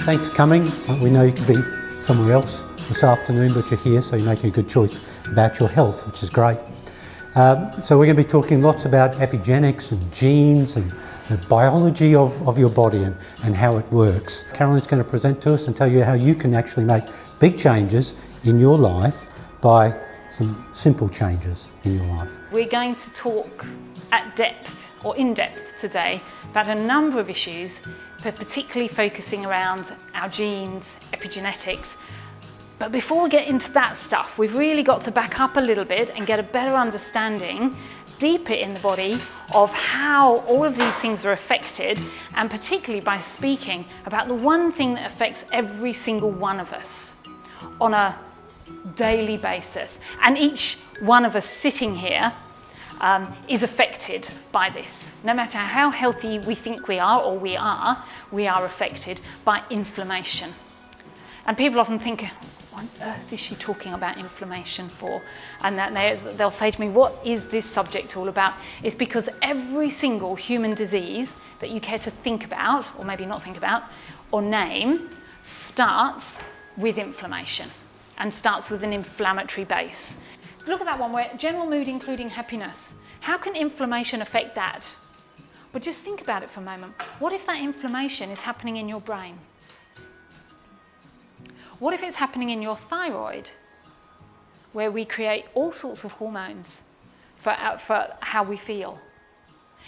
Thanks for coming. We know you could be somewhere else this afternoon, but you're here, so you're making a good choice about your health, which is great. So we're going to be talking lots about epigenetics and genes and the biology of your body and how it works. Caroline's going to present to us and tell you how you can actually make big changes in your life by some simple changes in your life. We're going to talk at depth or in depth today about a number of issues, but particularly focusing around our genes, epigenetics. But before we get into that stuff, we've really got to back up a little bit and get a better understanding deeper in the body of how all of these things are affected, and particularly by speaking about the one thing that affects every single one of us on a daily basis. And each one of us sitting here is affected by this. No matter how healthy we think we are or we are affected by inflammation. And people often think, what on earth is she talking about inflammation for? And they'll say to me, what is this subject all about? It's because every single human disease that you care to think about, or maybe not think about, or name, starts with inflammation and starts with an inflammatory base. Look at that one, where general mood including happiness. How can inflammation affect that? But just think about it for a moment. What if that inflammation is happening in your brain? What if it's happening in your thyroid, where we create all sorts of hormones for how we feel?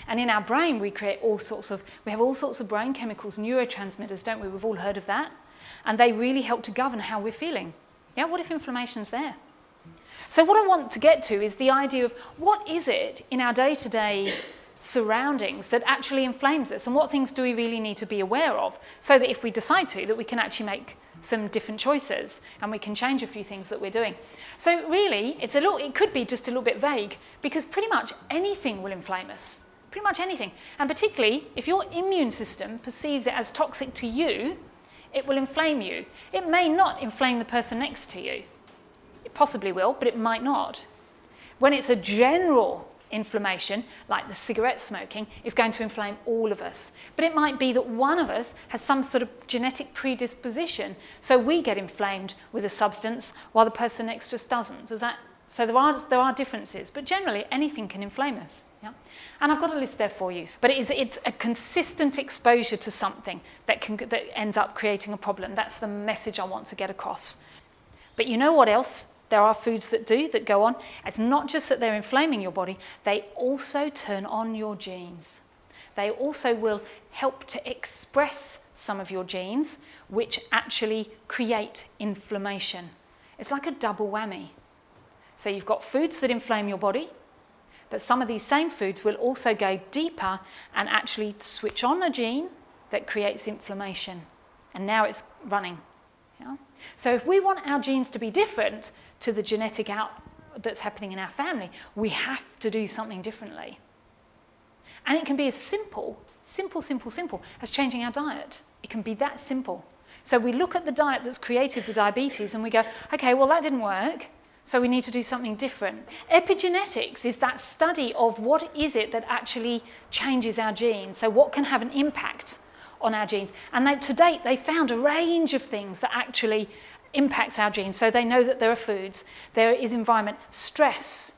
And in our brain, we have all sorts of brain chemicals, neurotransmitters, don't we? We've all heard of that. And they really help to govern how we're feeling. Yeah, what if inflammation's there? So what I want to get to is the idea of what is it in our day-to-day surroundings that actually inflames us, and what things do we really need to be aware of, so that if we decide to, that we can actually make some different choices and we can change a few things that we're doing. So really, it could be just a little bit vague, because pretty much anything will inflame us. Pretty much anything. And particularly, if your immune system perceives it as toxic to you, it will inflame you. It may not inflame the person next to you. It possibly will, but it might not. When it's a general inflammation, like the cigarette smoking, is going to inflame all of us. But it might be that one of us has some sort of genetic predisposition, so we get inflamed with a substance while the person next to us doesn't. So there are differences, but generally anything can inflame us. Yeah? And I've got a list there for you. But it's a consistent exposure to something that ends up creating a problem. That's the message I want to get across. But you know what else? There are foods that go on. It's not just that they're inflaming your body, they also turn on your genes. They also will help to express some of your genes, which actually create inflammation. It's like a double whammy. So you've got foods that inflame your body, but some of these same foods will also go deeper and actually switch on a gene that creates inflammation. And now it's running. Yeah? So if we want our genes to be different to the genetic that's happening in our family, we have to do something differently. And it can be as simple as changing our diet. It can be that simple. So we look at the diet that's created the diabetes and we go, okay, well that didn't work, so we need to do something different. Epigenetics is that study of what is it that actually changes our genes, so what can have an impact on our genes. And to date, they found a range of things that actually impacts our genes. So they know that there are foods, there is environment, stress,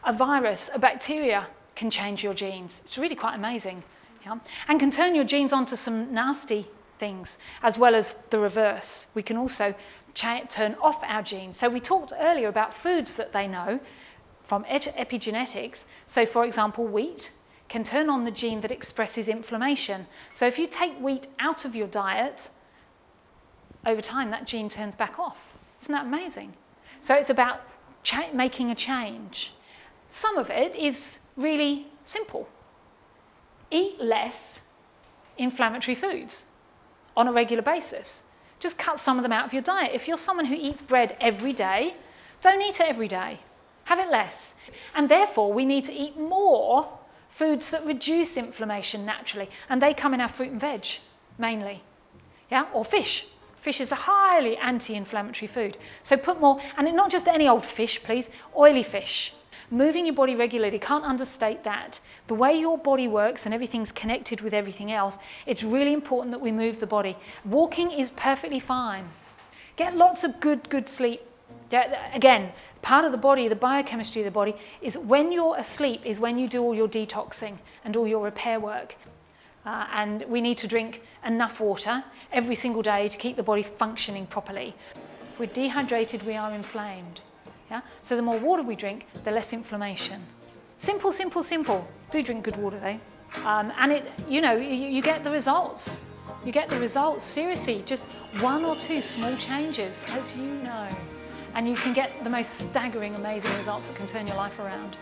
a virus, a bacteria can change your genes. It's really quite amazing. Yeah? And can turn your genes onto some nasty things, as well as the reverse. We can also turn off our genes. So we talked earlier about foods that they know from epigenetics. So for example, wheat can turn on the gene that expresses inflammation. So if you take wheat out of your diet, over time that gene turns back off. Isn't that amazing? So it's about making a change. Some of it is really simple. Eat less inflammatory foods on a regular basis. Just cut some of them out of your diet. If you're someone who eats bread every day, don't eat it every day. Have it less. And therefore, we need to eat more foods that reduce inflammation naturally. And they come in our fruit and veg, mainly. Yeah? Or fish. Fish is a highly anti-inflammatory food. So put more, and not just any old fish, please, oily fish. moving your body regularly, can't understate that. The way your body works and everything's connected with everything else, it's really important that we move the body. Walking is perfectly fine. Get lots of good sleep. Again, part of the body, the biochemistry of the body, is when you're asleep is when you do all your detoxing and all your repair work. And we need to drink enough water every single day to keep the body functioning properly. If we're dehydrated, we are inflamed. Yeah? So the more water we drink, the less inflammation. Simple, simple, simple. Do drink good water though. And you get the results. You get the results, seriously, just 1 or 2 small changes, as you know. And you can get the most staggering, amazing results that can turn your life around.